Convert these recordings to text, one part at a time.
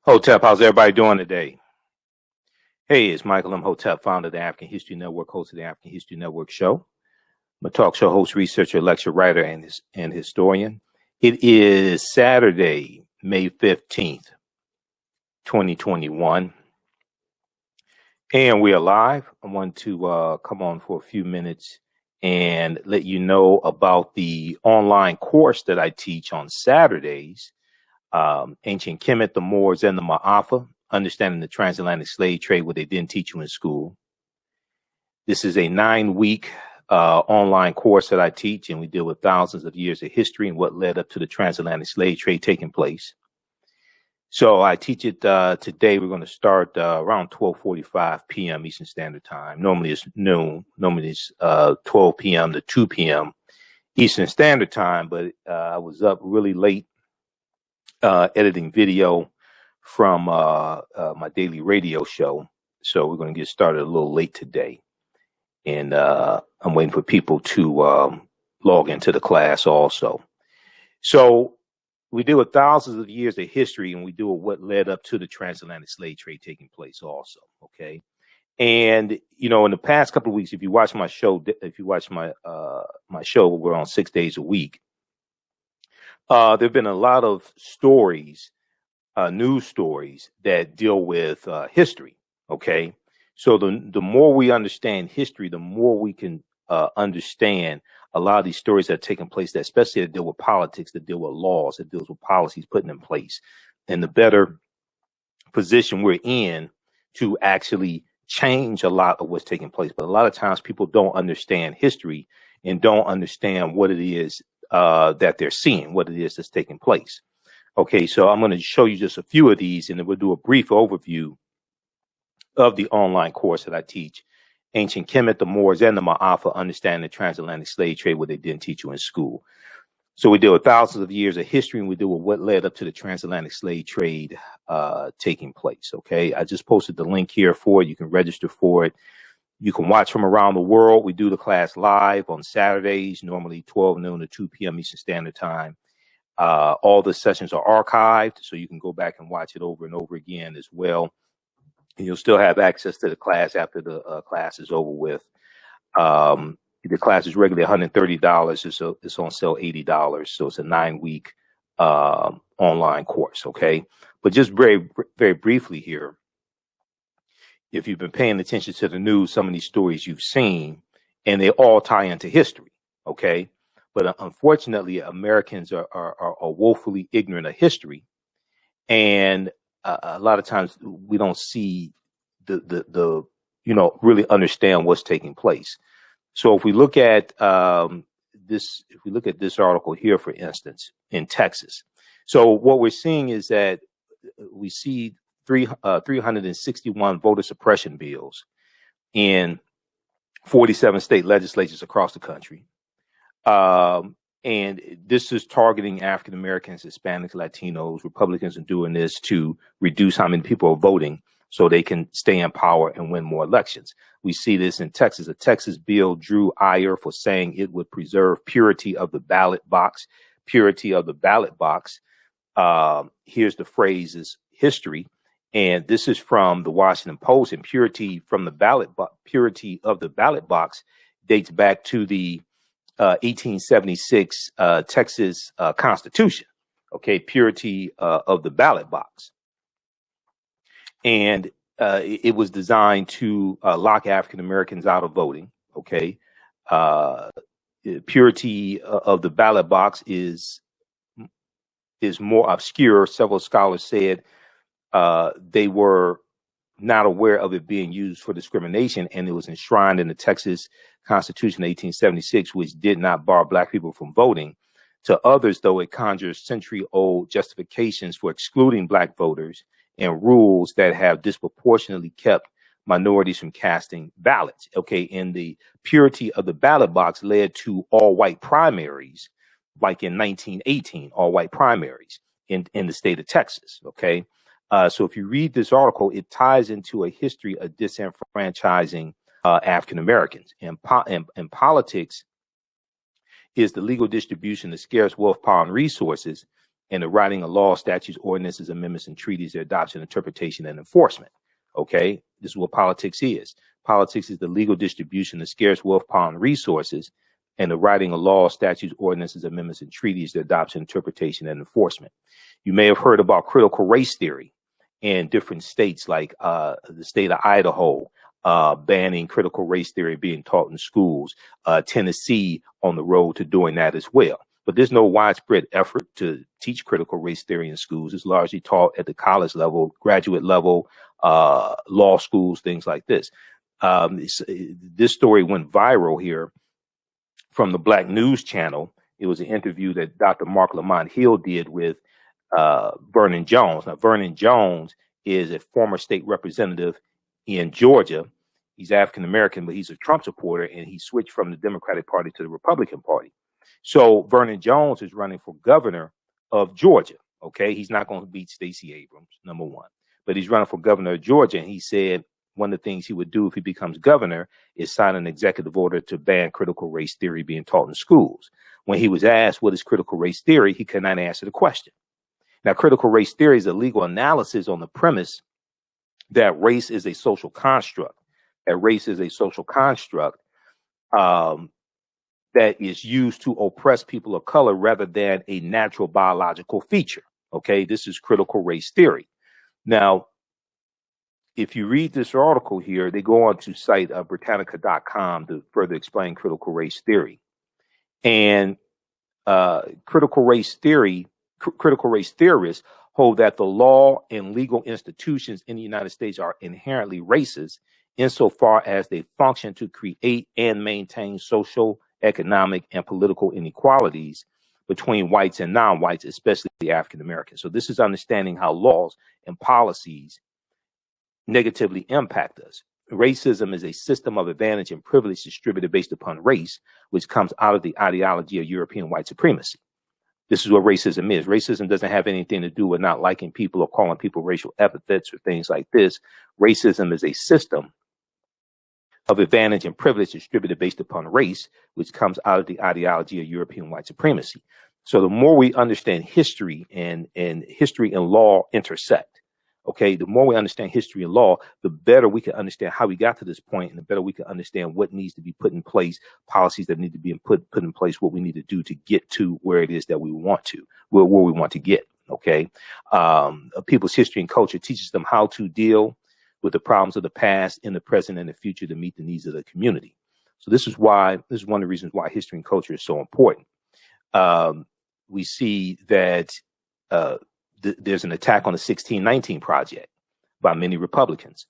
Hotep, how's everybody doing today? Hey, it's Michael Imhotep, founder of the African History Network, host of the African History Network show. I'm a talk show host, researcher, lecture writer, and historian. It is Saturday, May 15th, 2021, and we are live. I want to come on for a few minutes and let you know about the online course that I teach on Saturdays. Ancient Kemet, the Moors, and the Maafa, understanding the transatlantic slave trade, what they didn't teach you in school. This is a 9-week online course that I teach, and we deal with thousands of years of history and what led up to the transatlantic slave trade taking place. So I teach it today. We're going to start around 12:45 p.m. Eastern Standard Time. Normally it's noon. Normally it's 12 p.m. to 2 p.m. Eastern Standard Time, but I was up really late editing video from my daily radio show. So we're going to get started a little late today. And I'm waiting for people to log into the class also. So we deal with thousands of years of history, and we deal with what led up to the transatlantic slave trade taking place also. Okay. And, you know, in the past couple of weeks, if you watch my show, my show, we're on 6 days a week. There have been a lot of stories, news stories that deal with history. Okay. So the more we understand history, the more we can understand a lot of these stories that are taking place, that especially that deal with politics, that deal with laws, that deals with policies putting in place, and the better position we're in to actually change a lot of what's taking place. But a lot of times people don't understand history and don't understand what it is that they're seeing, what it is that's taking place. Okay, so I'm going to show you just a few of these, and then we'll do a brief overview of the online course that I teach, Ancient Kemet, the Moors, and the Maafa, understanding the transatlantic slave trade, what they didn't teach you in school. So we deal with thousands of years of history, and we deal with what led up to the transatlantic slave trade taking place. Okay, I just posted the link here for it. You can register for it. You can watch from around the world. We do the class live on Saturdays, normally 12 noon to 2 p.m. Eastern Standard Time. All the sessions are archived, so you can go back and watch it over and over again as well. And you'll still have access to the class after the class is over with. The class is regularly $130. It's on sale $80. So it's a 9-week online course. Okay. But just very, very briefly here, if you've been paying attention to the news, some of these stories you've seen, and they all tie into history. Okay. But unfortunately, Americans are woefully ignorant of history. And a lot of times we don't see the really understand what's taking place. So if we look at this article here, for instance, in Texas. So what we're seeing is that we see 361 voter suppression bills in 47 state legislatures across the country. And this is targeting African Americans, Hispanics, Latinos. Republicans are doing this to reduce how many people are voting so they can stay in power and win more elections. We see this in Texas. A Texas bill drew ire for saying it would preserve purity of the ballot box. Purity of the ballot box. Here's the phrase's history. And this is from the Washington Post. And purity of the ballot box dates back to the 1876 Texas Constitution. Okay, purity of the ballot box. And it was designed to lock African Americans out of voting. Okay, purity of the ballot box is more obscure. Several scholars said they were not aware of it being used for discrimination, and it was enshrined in the Texas Constitution of 1876, which did not bar Black people from voting. To others, though, it conjures century-old justifications for excluding Black voters and rules that have disproportionately kept minorities from casting ballots. Okay, and the purity of the ballot box led to all-white primaries, like in 1918, all-white primaries in the state of Texas. Okay. So if you read this article, it ties into a history of disenfranchising African Americans. And politics is the legal distribution of scarce wealth, power, and resources and the writing of laws, statutes, ordinances, amendments, and treaties, their adoption, interpretation, and enforcement. Okay, this is what politics is. Politics is the legal distribution of scarce wealth, power, and resources, and the writing of laws, statutes, ordinances, amendments, and treaties, their adoption, interpretation, and enforcement. You may have heard about critical race theory in different states, like the state of Idaho, banning critical race theory being taught in schools, Tennessee on the road to doing that as well. But there's no widespread effort to teach critical race theory in schools. It's largely taught at the college level, graduate level, law schools, things like this. This story went viral here from the Black News Channel. It was an interview that Dr. Mark Lamont Hill did with Vernon Jones. Now, Vernon Jones is a former state representative in Georgia. He's African American, but he's a Trump supporter, and he switched from the Democratic Party to the Republican Party. So Vernon Jones is running for governor of Georgia. Okay, he's not going to beat Stacey Abrams, number one, but he's running for governor of Georgia. And he said one of the things he would do if he becomes governor is sign an executive order to ban critical race theory being taught in schools. When he was asked what is critical race theory, he could not answer the question. Now, critical race theory is a legal analysis on the premise that race is a social construct. That race is a social construct that is used to oppress people of color rather than a natural biological feature. Okay, this is critical race theory. Now, if you read this article here, they go on to cite Britannica.com to further explain critical race theory. And critical race theorists hold that the law and legal institutions in the United States are inherently racist insofar as they function to create and maintain social, economic, and political inequalities between whites and non-whites, especially the African Americans. So this is understanding how laws and policies negatively impact us. Racism is a system of advantage and privilege distributed based upon race, which comes out of the ideology of European white supremacy. This is what racism is. Racism doesn't have anything to do with not liking people or calling people racial epithets or things like this. Racism is a system of advantage and privilege distributed based upon race, which comes out of the ideology of European white supremacy. So the more we understand history and history and law intersect, okay, the more we understand history and law, the better we can understand how we got to this point, and the better we can understand what needs to be put in place, policies that need to be put in place, what we need to do to get to where it is that we want to, where we want to get. Okay, people's history and culture teaches them how to deal with the problems of the past, in the present, and the future to meet the needs of the community. So this is one of the reasons why history and culture is so important. We see that there's an attack on the 1619 Project by many Republicans.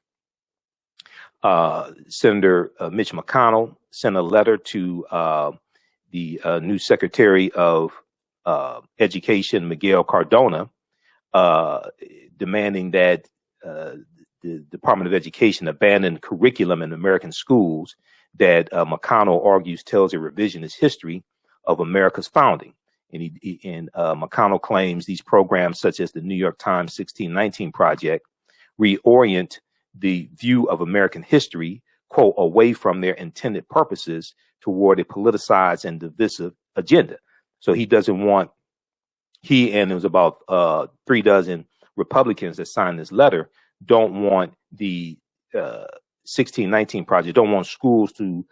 Senator Mitch McConnell sent a letter to the new Secretary of Education, Miguel Cardona, demanding that the Department of Education abandon curriculum in American schools that McConnell argues tells a revisionist history of America's founding. And McConnell claims these programs, such as the New York Times 1619 Project, reorient the view of American history, quote, away from their intended purposes toward a politicized and divisive agenda. So he doesn't want, and it was about 3 dozen Republicans that signed this letter, don't want the 1619 Project, don't want schools to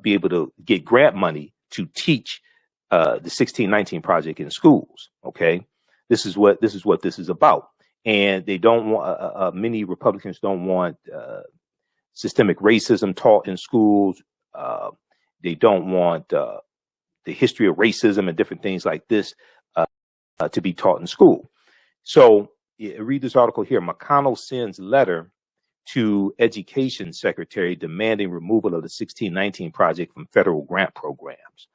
be able to get grant money to teach the 1619 Project in schools. Okay, this is what this is about, and they don't want. Many Republicans don't want systemic racism taught in schools. They don't want the history of racism and different things like this to be taught in school. So read this article here. McConnell sends letter to Education Secretary demanding removal of the 1619 Project from federal grant programs.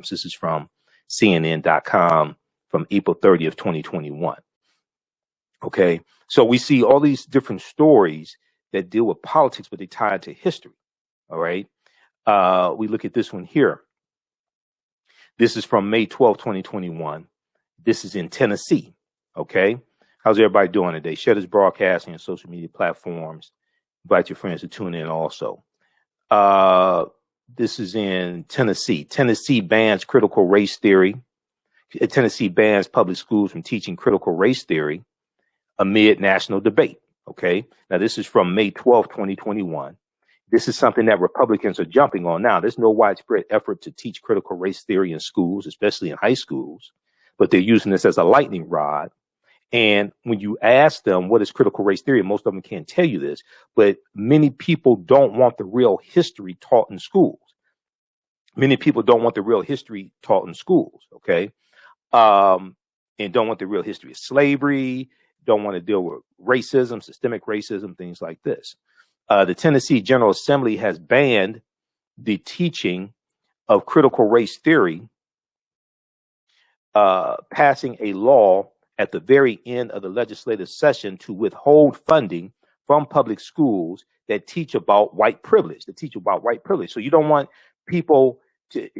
This is from CNN.com from April 30th, 2021. Okay, so we see all these different stories that deal with politics, but they tie into history. All right, we look at this one here. This is from May 12, 2021. This is in Tennessee. Okay, how's everybody doing today? Share this broadcast on your social media platforms. Invite your friends to tune in also. This is in Tennessee. Tennessee bans critical race theory. Tennessee bans public schools from teaching critical race theory amid national debate. Okay. Now, this is from May 12, 2021. This is something that Republicans are jumping on now. There's no widespread effort to teach critical race theory in schools, especially in high schools, but they're using this as a lightning rod. And when you ask them what is critical race theory, most of them can't tell you this, but many people don't want the real history taught in schools. Many people don't want the real history taught in schools, okay? And don't want the real history of slavery, don't want to deal with racism, systemic racism, things like this. The Tennessee General Assembly has banned the teaching of critical race theory, passing a law at the very end of the legislative session to withhold funding from public schools that teach about white privilege, So you don't want people to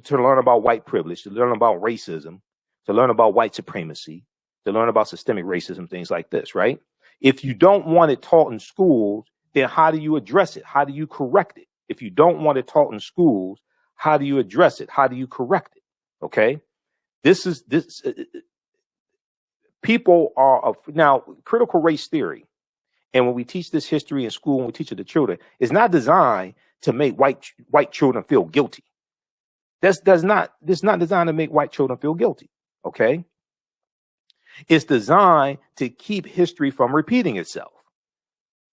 learn about white privilege, to learn about racism, to learn about white supremacy, to learn about systemic racism, things like this, right? If you don't want it taught in schools, then how do you address it? How do you correct it? If you don't want it taught in schools, how do you address it? How do you correct it? Okay. People are now critical race theory. And when we teach this history in school, when we teach it to children, it's not designed to make white children feel guilty. This not designed to make white children feel guilty. Okay. It's designed to keep history from repeating itself.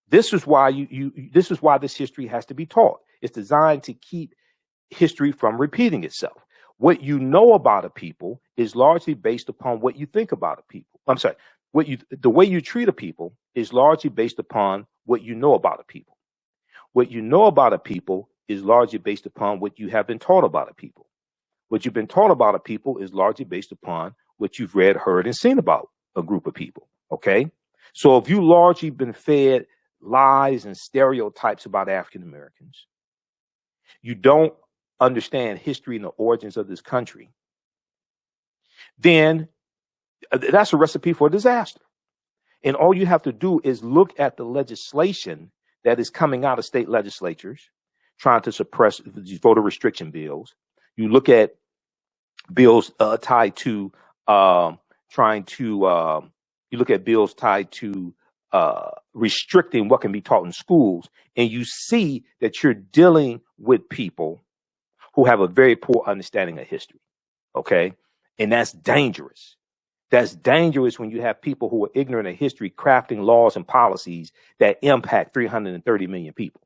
This is why this is why this history has to be taught. It's designed to keep history from repeating itself. What you know about a people is largely based upon what you think about a people. I'm sorry, the way you treat a people is largely based upon what you know about a people. What you know about a people is largely based upon what you have been taught about a people. What you've been taught about a people is largely based upon what you've read, heard, and seen about a group of people. Okay. So if you largely been fed lies and stereotypes about African Americans, you don't understand history and the origins of this country, then that's a recipe for disaster. And all you have to do is look at the legislation that is coming out of state legislatures trying to suppress these voter restriction bills. You look at bills tied to restricting what can be taught in schools, and you see that you're dealing with people who have a very poor understanding of history. Okay. And that's dangerous. That's dangerous when you have people who are ignorant of history crafting laws and policies that impact 330 million people.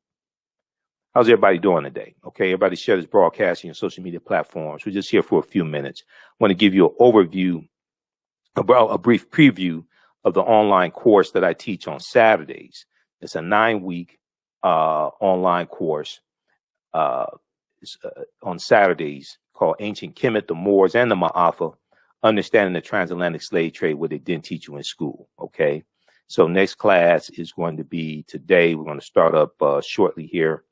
How's everybody doing today? Okay. Everybody share this broadcast on your social media platforms. We're just here for a few minutes. I want to give you an overview, a brief preview of the online course that I teach on Saturdays. It's a 9-week online course on Saturdays called Ancient Kemet, the Moors, and the Maafa, Understanding the Transatlantic Slave Trade, what they didn't teach you in school. Okay. So next class is going to be today. We're going to start up shortly here.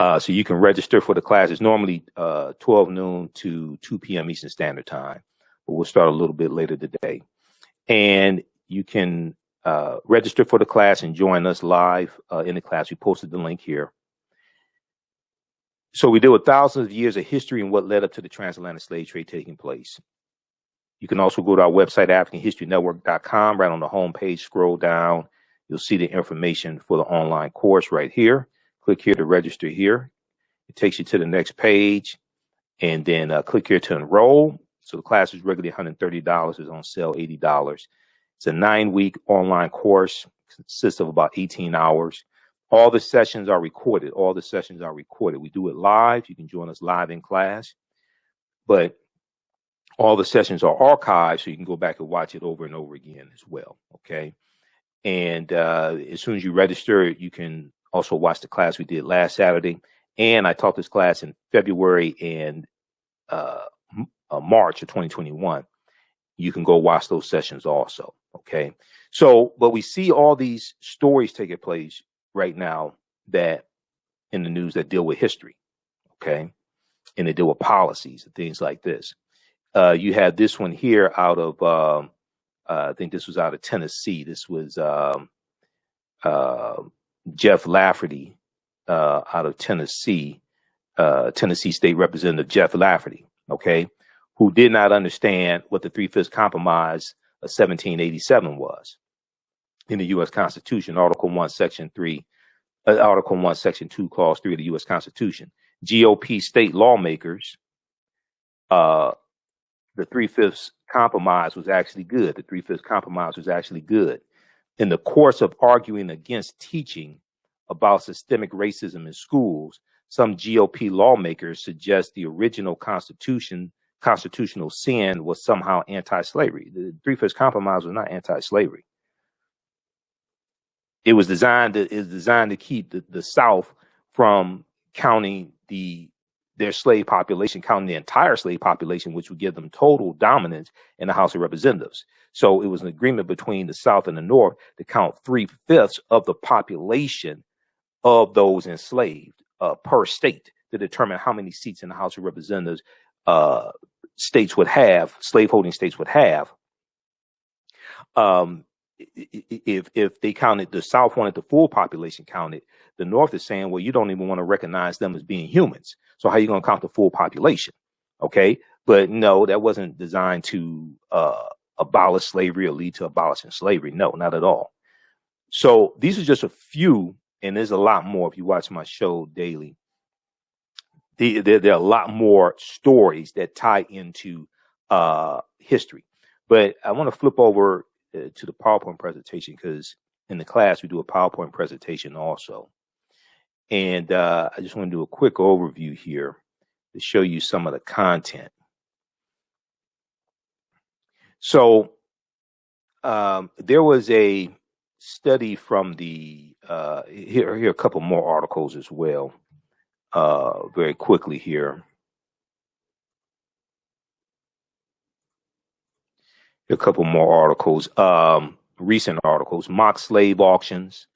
So you can register for the class. It's normally 12 noon to 2 p.m. Eastern Standard Time, but we'll start a little bit later today. And you can register for the class and join us live in the class. We posted the link here. So we deal with thousands of years of history and what led up to the transatlantic slave trade taking place. You can also go to our website, AfricanHistoryNetwork.com. Right on the home page, scroll down. You'll see the information for the online course right here. Click here to register here. It takes you to the next page, and then click here to enroll. So the class is regularly $130. It's on sale $80. It's a 9-week online course. It consists of about 18 hours. All the sessions are recorded. We do it live. You can join us live in class, but all the sessions are archived, so you can go back and watch it over and over again as well. Okay. And as soon as you register, you can also watch the class we did last Saturday. And I taught this class in February and March of 2021. You can go watch those sessions also. Okay. So, but we see all these stories taking place right now that in the news that deal with history. Okay. And they deal with policies and things like this. You had this one here out of, I think this was out of Tennessee. This was Jeff Lafferty out of Tennessee, Tennessee State Representative Jeff Lafferty, okay, who did not understand what the Three-Fifths Compromise of 1787 was in the U.S. Constitution, Article 1, Section 3, Article 1, Section 2, Clause 3 of the U.S. Constitution. GOP state lawmakers, the Three-Fifths Compromise was actually good. The Three-Fifths Compromise was actually good. In the course of arguing against teaching about systemic racism in schools, some GOP lawmakers suggest the original constitutional sin was somehow anti-slavery. The Three-Fifths Compromise was not anti-slavery. It was designed to keep the South from counting their slave population, counting the entire slave population, which would give them total dominance in the House of Representatives. So it was an agreement between the South and the North to count 3/5 of the population of those enslaved per state to determine how many seats in the House of Representatives states would have, slaveholding states would have. If they counted, the South wanted the full population counted, the North is saying, well, you don't even want to recognize them as being humans. So how are you going to count the full population? Okay. But no, that wasn't designed to abolish slavery or lead to abolishing slavery. No, not at all. So these are just a few, and there's a lot more if you watch my show daily. There are a lot more stories that tie into history. But I want to flip over to the PowerPoint presentation, because in the class we do a PowerPoint presentation also. And I just want to do a quick overview here to show you some of the content. So there was a study from the, here are a couple more articles as well, very quickly here. A couple more articles, recent articles: mock slave auctions,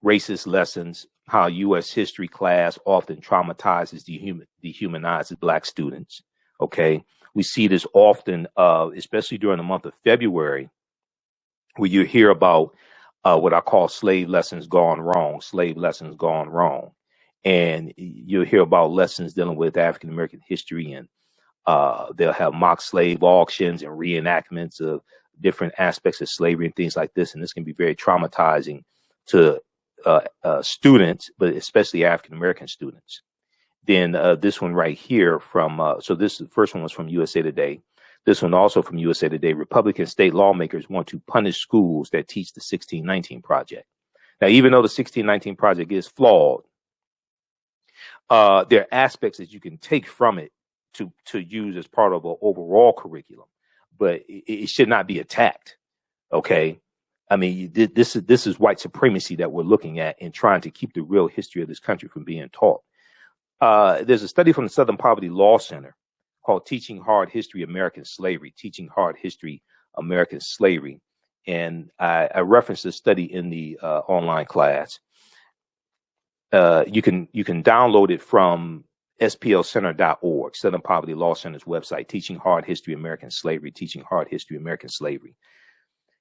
racist lessons, how U.S. history class often traumatizes, dehumanizes Black students. Okay, we see this often, especially during the month of February, where you hear about what I call slave lessons gone wrong, slave lessons gone wrong. And you'll hear about lessons dealing with African American history, and they'll have mock slave auctions and reenactments of different aspects of slavery and things like this. And this can be very traumatizing to students, but especially African American students. Then this one right here from, so this the first one was from USA Today. This one also from USA Today: Republican state lawmakers want to punish schools that teach the 1619 Project. Now, even though the 1619 Project is flawed, there are aspects that you can take from it to use as part of an overall curriculum, but it should not be attacked. Okay. I mean, this is white supremacy that we're looking at and trying to keep the real history of this country from being taught. There's a study from the Southern Poverty Law Center called Teaching Hard History, American Slavery, Teaching Hard History, American Slavery. And I referenced this study in the online class. You can download it from splcenter.org, Southern Poverty Law Center's website, Teaching Hard History, American Slavery, Teaching Hard History, American Slavery.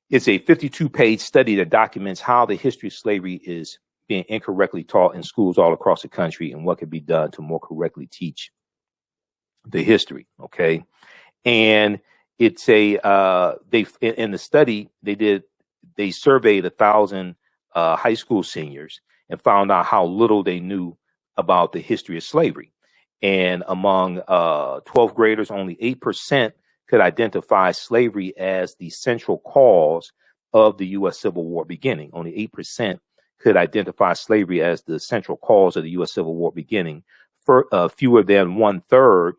It's a 52-page study that documents how the history of slavery is being incorrectly taught in schools all across the country and what could be done to more correctly teach the history. Okay. And it's in the study they surveyed 1,000 high school seniors and found out how little they knew about the history of slavery. And among 12th graders, only 8% could identify slavery as the central cause of the U.S. Civil War beginning. Only 8% could identify slavery as the central cause of the U.S. Civil War beginning. Fewer than 1/3,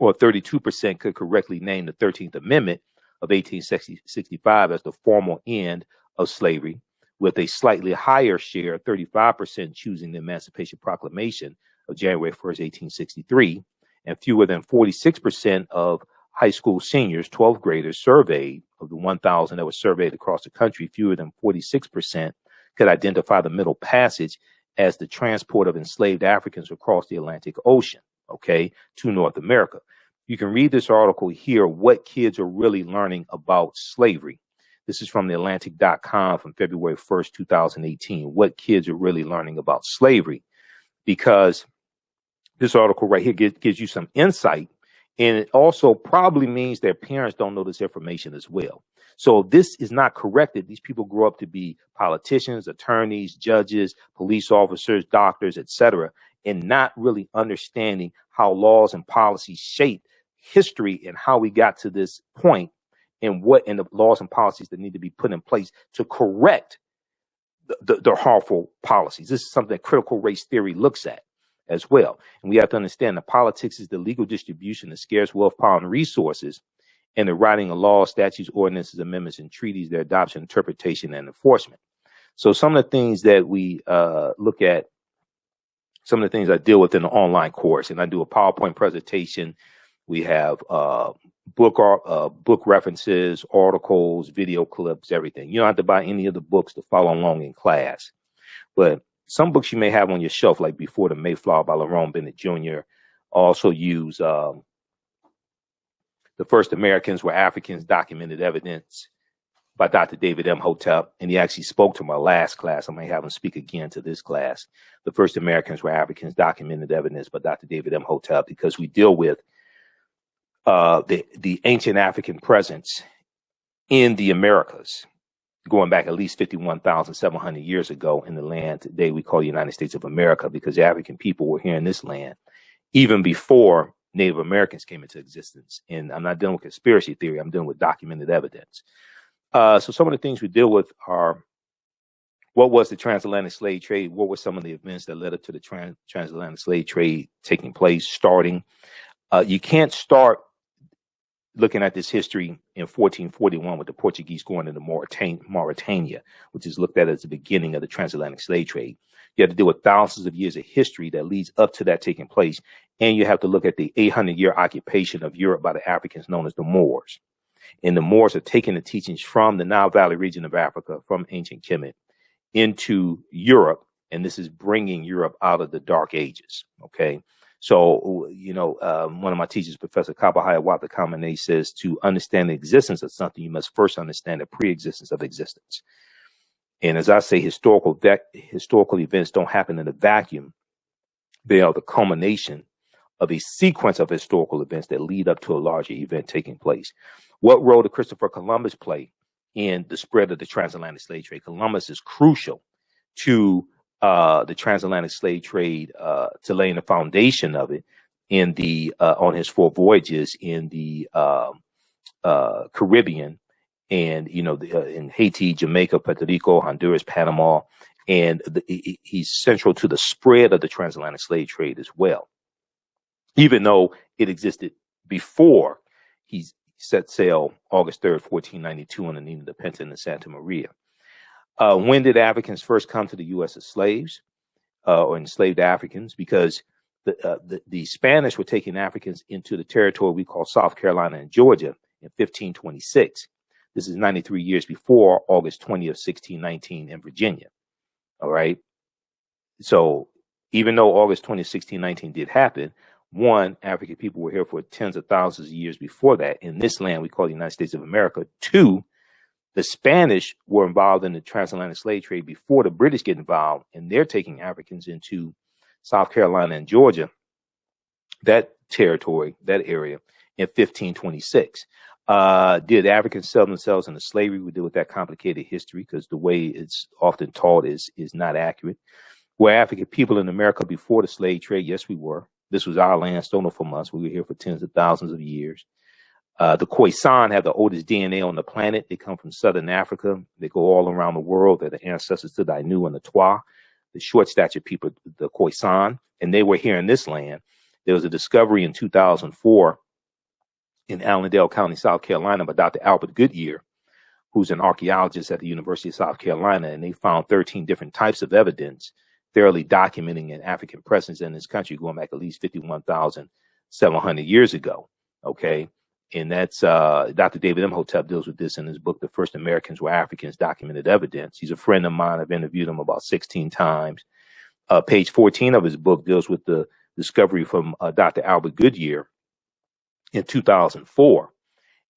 or 32%, could correctly name the 13th Amendment of 1865 as the formal end of slavery, with a slightly higher share, 35%, choosing the Emancipation Proclamation of January 1st, 1863, and fewer than 46% of high school seniors, 12th graders surveyed, of the 1,000 that were surveyed across the country, fewer than 46% could identify the Middle Passage as the transport of enslaved Africans across the Atlantic Ocean, okay, to North America. You can read this article here, What Kids Are Really Learning About Slavery. This is from theatlantic.com from February 1st, 2018. What kids are really learning about slavery? Because this article right here gives you some insight And it also probably means their parents don't know this information as well. So if this is not corrected, these people grow up to be politicians, attorneys, judges, police officers, doctors, etc., and not really understanding how laws and policies shape history and how we got to this point, and what in the laws and policies that need to be put in place to correct the harmful policies. This is something that critical race theory looks at as well. And we have to understand that politics is the legal distribution of scarce wealth, power, and resources, and the writing of laws, statutes, ordinances, amendments, and treaties, their adoption, interpretation, and enforcement. So some of the things that we look at, some of the things I deal with in the online course, and I do a PowerPoint presentation. We have book references, articles, video clips, everything. You don't have to buy any of the books to follow along in class. But some books you may have on your shelf, like Before the Mayflower by Lerone Bennett Jr., also use The First Americans Were Africans, Documented Evidence by Dr. David Imhotep. And he actually spoke to my last class. I may have him speak again to this class. The First Americans Were Africans, Documented Evidence by Dr. David Imhotep, because we deal with the ancient African presence in the Americas, going back at least 51,700 years ago in the land today we call the United States of America, because the African people were here in this land even before Native Americans came into existence. And I'm not dealing with conspiracy theory. I'm dealing with documented evidence. So some of the things we deal with are, what was the transatlantic slave trade? What were some of the events that led up to the transatlantic slave trade taking place, starting? You can't start looking at this history in 1441 with the Portuguese going into Mauritania, which is looked at as the beginning of the transatlantic slave trade. You have to deal with thousands of years of history that leads up to that taking place. And you have to look at the 800-year occupation of Europe by the Africans known as the Moors. And the Moors are taking the teachings from the Nile Valley region of Africa, from ancient Kemet, into Europe. And this is bringing Europe out of the Dark Ages. Okay. So, one of my teachers, Professor Kabahaya Watakamene, says to understand the existence of something, you must first understand the pre-existence of existence. And as I say, historical events don't happen in a vacuum. They are the culmination of a sequence of historical events that lead up to a larger event taking place. What role did Christopher Columbus play in the spread of the transatlantic slave trade? Columbus is crucial to the transatlantic slave trade, to laying the foundation of it in the on his 4 voyages in the Caribbean, and in Haiti, Jamaica, Puerto Rico, Honduras, Panama, and he's central to the spread of the transatlantic slave trade as well. Even though it existed before he set sail August 3rd, 1492 on the Nina de Pinta in Santa Maria. When did Africans first come to the U.S. as slaves, or enslaved Africans? Because the Spanish were taking Africans into the territory we call South Carolina and Georgia in 1526. This is 93 years before August 20th, 1619 in Virginia. All right. So even though August 20th, 1619 did happen, one, African people were here for tens of thousands of years before that in this land we call the United States of America. Two, the Spanish were involved in the transatlantic slave trade before the British get involved, and they're taking Africans into South Carolina and Georgia, that territory, that area, in 1526. Did Africans sell themselves into slavery? We deal with that complicated history because the way it's often taught is not accurate. Were African people in America before the slave trade? Yes, we were. This was our land stolen from us. We were here for tens of thousands of years. The Khoisan have the oldest DNA on the planet. They come from Southern Africa. They go all around the world. They're the ancestors to the Ainu and the Twa, the short-statured people, the Khoisan, and they were here in this land. There was a discovery in 2004 in Allendale County, South Carolina, by Dr. Albert Goodyear, who's an archaeologist at the University of South Carolina, and they found 13 different types of evidence thoroughly documenting an African presence in this country going back at least 51,700 years ago. Okay. And that's Dr. David Imhotep deals with this in his book, The First Americans Were Africans, Documented Evidence. He's a friend of mine. I've interviewed him about 16 times. Page 14 of his book deals with the discovery from Dr. Albert Goodyear in 2004.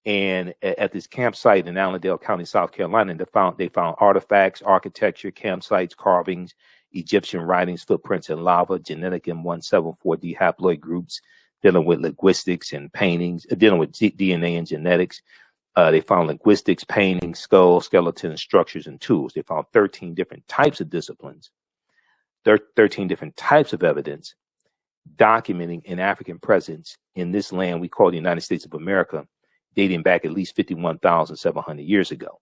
And at this campsite in Allendale County, South Carolina, they found artifacts, architecture, campsites, carvings, Egyptian writings, footprints in lava, genetic M174D haploid groups, dealing with linguistics and paintings, dealing with DNA and genetics. They found linguistics, paintings, skulls, skeletons, structures, and tools. They found 13 different types of disciplines, 13 different types of evidence documenting an African presence in this land we call the United States of America, dating back at least 51,700 years ago.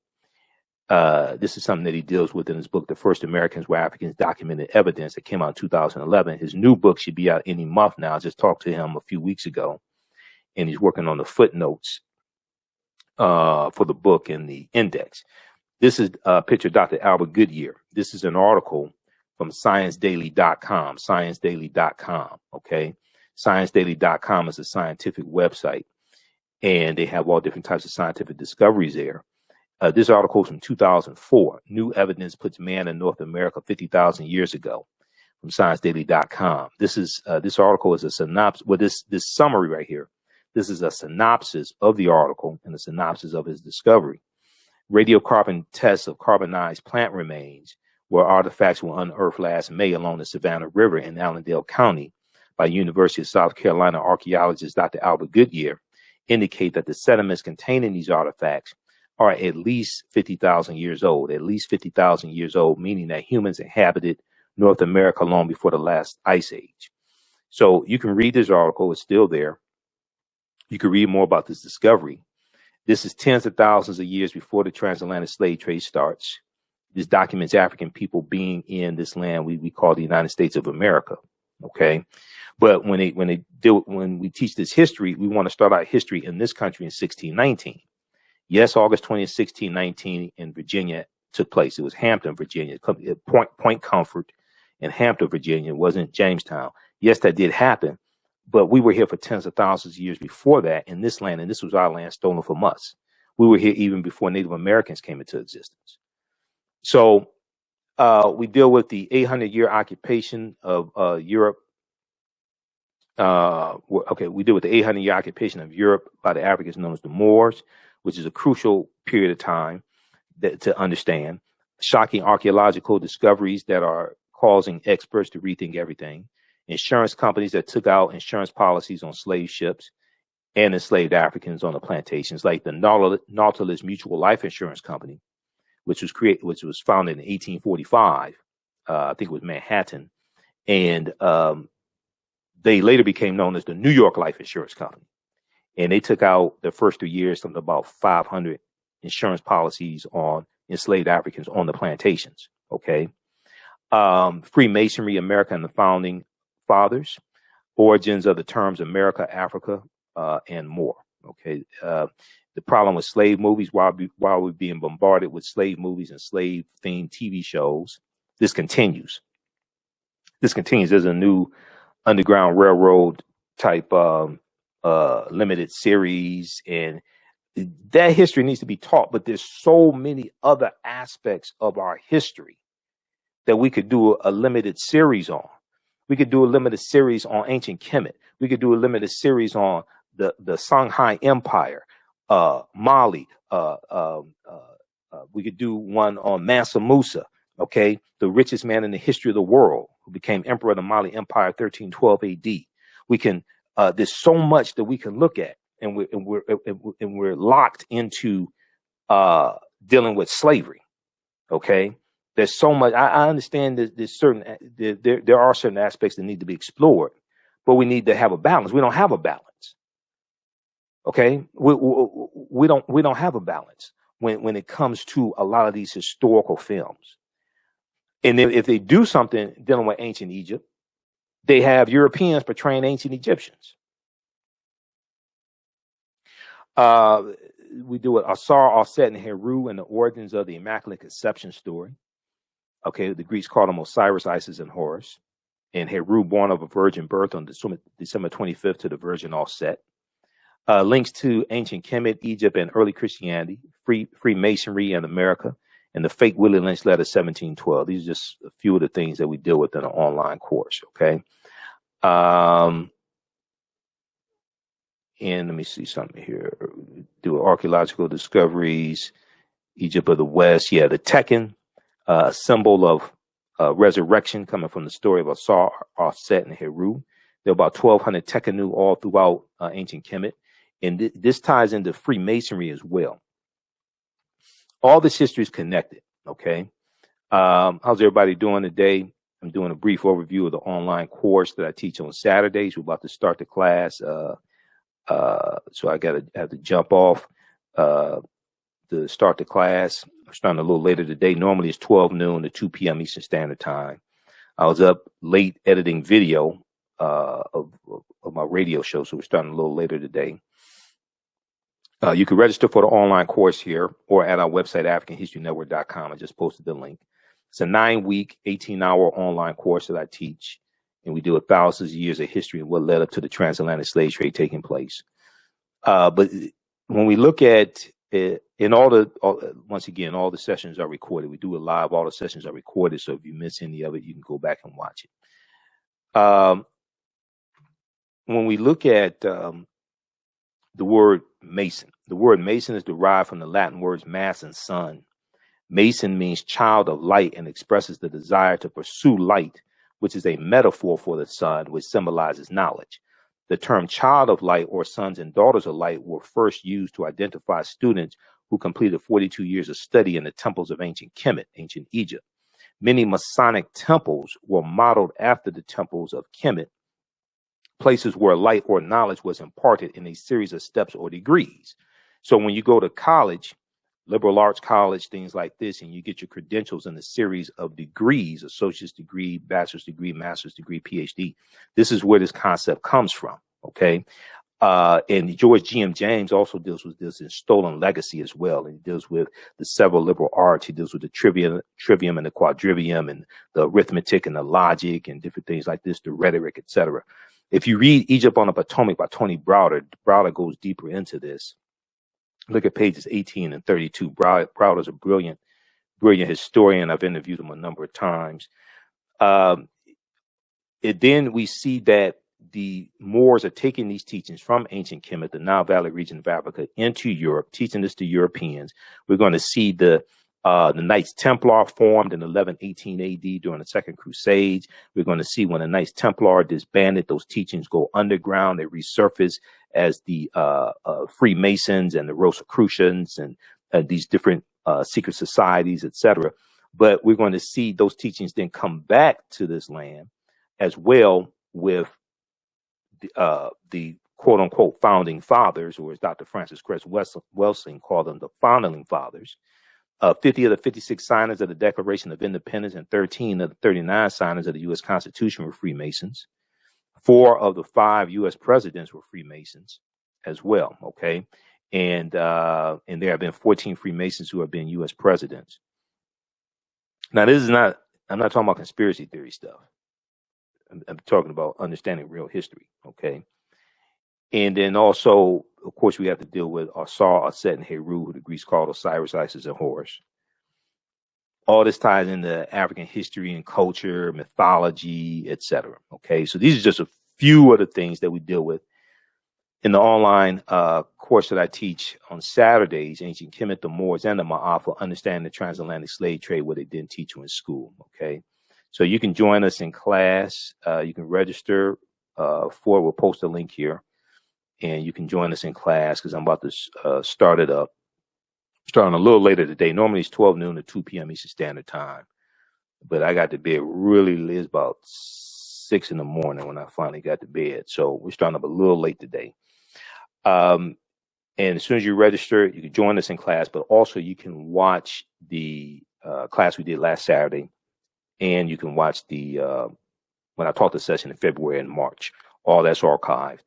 This is something that he deals with in his book, The First Americans Where Africans Documented Evidence, that came out in 2011. His new book should be out any month now. I just talked to him a few weeks ago, and he's working on the footnotes for the book and the index. This is a picture of Dr. Albert Goodyear. This is an article from ScienceDaily.com, ScienceDaily.com, okay? ScienceDaily.com is a scientific website, and they have all different types of scientific discoveries there. This article is from 2004. New evidence puts man in North America 50,000 years ago, from ScienceDaily.com. This article is a synopsis. Well, this summary right here, this is a synopsis of the article and a synopsis of his discovery. Radiocarbon tests of carbonized plant remains, where artifacts were unearthed last May along the Savannah River in Allendale County by University of South Carolina archaeologist Dr. Albert Goodyear, indicate that the sediments containing these artifacts are at least 50,000 years old, meaning that humans inhabited North America long before the last ice age. So you can read this article, it's still there. You can read more about this discovery. This is tens of thousands of years before the transatlantic slave trade starts. This documents African people being in this land we call the United States of America. Okay. But when we teach this history, we want to start out history in this country in 1619. Yes, August 20th, 1619 in Virginia took place. It was Hampton, Virginia, Point Comfort in Hampton, Virginia. It wasn't Jamestown. Yes, that did happen, but we were here for tens of thousands of years before that in this land, and this was our land stolen from us. We were here even before Native Americans came into existence. So we deal with the 800-year occupation of Europe. We deal with the 800-year occupation of Europe by the Africans known as the Moors, which is a crucial period of time to understand. Shocking archaeological discoveries that are causing experts to rethink everything. Insurance companies that took out insurance policies on slave ships and enslaved Africans on the plantations, like the Nautilus Mutual Life Insurance Company, which was founded in 1845. I think it was Manhattan. And they later became known as the New York Life Insurance Company. And they took out the first 3 years, something about 500 insurance policies on enslaved Africans on the plantations. Okay. Freemasonry, America and the Founding Fathers, origins of the terms America, Africa, and more. Okay. The problem with slave movies, while we're being bombarded with slave movies and slave themed TV shows, this continues. There's a new Underground Railroad type limited series, and that history needs to be taught. But there's so many other aspects of our history that we could do a limited series on. We could do a limited series on ancient Kemet. We could do a limited series on the Songhai Empire, Mali. We could do one on Mansa Musa, okay, the richest man in the history of the world, who became emperor of the Mali Empire 1312 AD. We can there's so much that we can look at, and we're locked into dealing with slavery. Okay, there's so much. I understand that there are certain aspects that need to be explored, but we need to have a balance. We don't have a balance. Okay, we don't have a balance when it comes to a lot of these historical films. And if they do something dealing with ancient Egypt, they have Europeans portraying ancient Egyptians. We do it Asar, Offset, and Heru, and the origins of the Immaculate Conception story. Okay, the Greeks called them Osiris, Isis, and Horus. And Heru, born of a virgin birth on December 25th to the Virgin Offset. Links to ancient Kemet, Egypt, and early Christianity, Freemasonry in America, and the fake Willie Lynch letter 1712. These are just a few of the things that we deal with in an online course, okay? And let me see something here. Do archaeological discoveries, Egypt of the West. Yeah, the Tekken, a symbol of resurrection coming from the story of Asar, Offset, and Heru. There are about 1,200 Tekenu all throughout ancient Kemet. And this ties into Freemasonry as well. All this history is connected, okay? How's everybody doing today? I'm doing a brief overview of the online course that I teach on Saturdays. We're about to start the class. So I have to jump off to start the class. I'm starting a little later today. Normally it's 12 noon to 2 p.m. Eastern Standard Time. I was up late editing video of my radio show, so we're starting a little later today. You can register for the online course here or at our website, AfricanHistoryNetwork.com. I just posted the link. It's a 9-week, 18-hour online course that I teach, and we deal with thousands of years of history and what led up to the transatlantic slave trade taking place. But when we look at it, once again, all the sessions are recorded. We do it live. All the sessions are recorded. So if you miss any of it, you can go back and watch it. When we look at the word Mason, the word Mason is derived from the Latin words mass and sun. Mason means child of light and expresses the desire to pursue light, which is a metaphor for the sun, which symbolizes knowledge. The term child of light or sons and daughters of light were first used to identify students who completed 42 years of study in the temples of ancient Kemet, ancient Egypt. Many Masonic temples were modeled after the temples of Kemet, places where light or knowledge was imparted in a series of steps or degrees. So when you go to college, liberal arts college, things like this, and you get your credentials in a series of degrees, associate's degree, bachelor's degree, master's degree, PhD. This is where this concept comes from, okay? And George G.M. James also deals with this in Stolen Legacy as well. And he deals with the several liberal arts. He deals with the trivium and the quadrivium and the arithmetic and the logic and different things like this, the rhetoric, etc. If you read Egypt on the Potomac by Tony Browder, Browder goes deeper into this. Look at pages 18 and 32. Browder's a brilliant historian. I've interviewed him a number of times. Then we see that the Moors are taking these teachings from ancient Kemet, the Nile Valley region of Africa, into Europe, teaching this to Europeans. We're going to see the Knights Templar formed in 1118 AD during the Second Crusade. We're going to see when the Knights Templar disbanded, those teachings go underground. They resurface as the Freemasons and the Rosicrucians and these different secret societies, etc. But we're going to see those teachings then come back to this land as well with the quote unquote founding fathers, or as Dr. Francis Cress Welsing called them, the founding fathers. 50 of the 56 signers of the Declaration of Independence and 13 of the 39 signers of the U.S. Constitution were Freemasons. 4 of the 5 U.S. presidents were Freemasons as well, okay? And there have been 14 Freemasons who have been U.S. presidents. Now, I'm not talking about conspiracy theory stuff. I'm talking about understanding real history, okay? And then also, of course, we have to deal with Asar, Aset, and Heru, who the Greeks called Osiris, Isis, and Horus. All this ties into African history and culture, mythology, etc. Okay, so these are just a few of the things that we deal with in the online course that I teach on Saturdays, Ancient Kemet, the Moors, and the Maafa, Understanding the Transatlantic Slave Trade, what they didn't teach you in school, okay? So you can join us in class. You can register we'll post a link here. And you can join us in class because I'm about to start it up. Starting a little later today. Normally it's 12 noon to 2 p.m. Eastern Standard Time. But I got to bed really late. It's about 6 in the morning when I finally got to bed. So we're starting up a little late today. And as soon as you register, you can join us in class. But also you can watch the class we did last Saturday. And you can watch when I taught the session in February and March. All that's archived.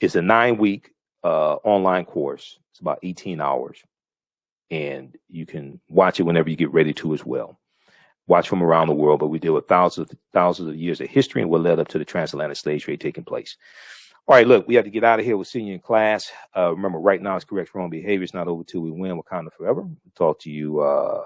It's a 9-week online course. It's about 18 hours. And you can watch it whenever you get ready to as well. Watch from around the world, but we deal with thousands of years of history and what led up to the transatlantic slave trade taking place. All right, look, we have to get out of here. We'll see you in class. Remember, right now is correct wrong behavior. It's not over till we win. Wakanda forever. We'll talk to you later.